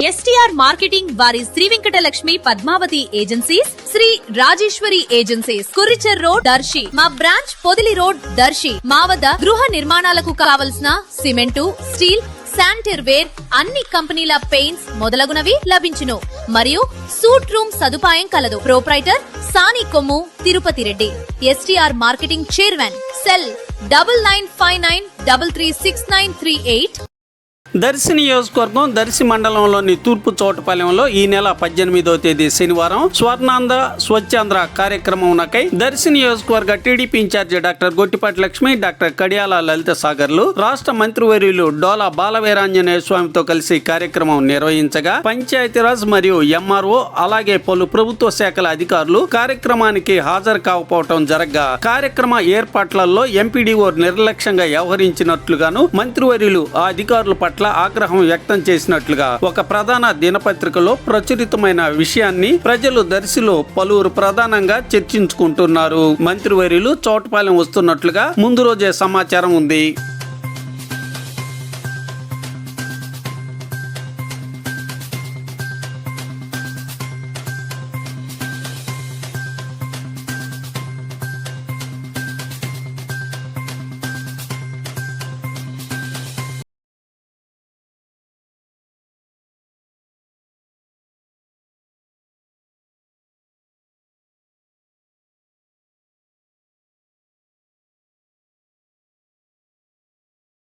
STR marketing వారి Sri Venkatalakshmi Padmavathi agencies, Sri Rajeshwari agencies, కురిచెర్ road Darsi, మా బ్రాంచ్ పొదిలి రోడ్ దర్శి. మా వద్ద గృహ నిర్మాణాలకు కావలసిన సిమెంటు, స్టీల్, శానిటరీ వేర్, అన్ని కంపెనీల పెయింట్స్ మొదలగునవి లభించును. మరియు సూట్ రూమ్ సదుపాయం కలదు. Proprietor Sani Kommu Tirupati Reddy. STR marketing chairman. Cell 9959336938. Darsi నియోజకవర్గం దర్శి మండలంలోని తూర్పు చోటపాలెంలో ఈ నెల 18వ తేదీ శనివారం స్వర్ణాంధ్ర స్వచ్ఛాంధ్ర కార్యక్రమంకై దర్శి నియోజకవర్గ TDP in charge doctor Gottipati Lakshmi, doctor Kadiyala Lalitha సాగర్లు, రాష్ట్ర మంత్రివర్యులు డోలా బాలవీరాంజనేయ స్వామితో కలిసి కార్యక్రమం నిర్వహించగా పంచాయతీరాజ్ మరియు ఎంఆర్ఓ అలాగే పలు ప్రభుత్వ శాఖల అధికారులు కార్యక్రమానికి హాజరు కాకపోవటం జరగ్గా కార్యక్రమ ఏర్పాట్లలో ఎంపీడీఓ నిర్లక్ష్యంగా వ్యవహరించినట్లుగాను మంత్రివర్యులు ఆ అధికారుల పట్ల ఆగ్రహం వ్యక్తం చేసినట్లుగా ఒక ప్రధాన దినపత్రికలో ప్రచురితమైన విషయాన్ని ప్రజలు దర్శిలో పలువురు ప్రధానంగా చర్చించుకుంటున్నారు. మంత్రివర్యులు చోటపాలెం వస్తున్నట్లుగా ముందు రోజే సమాచారం ఉంది.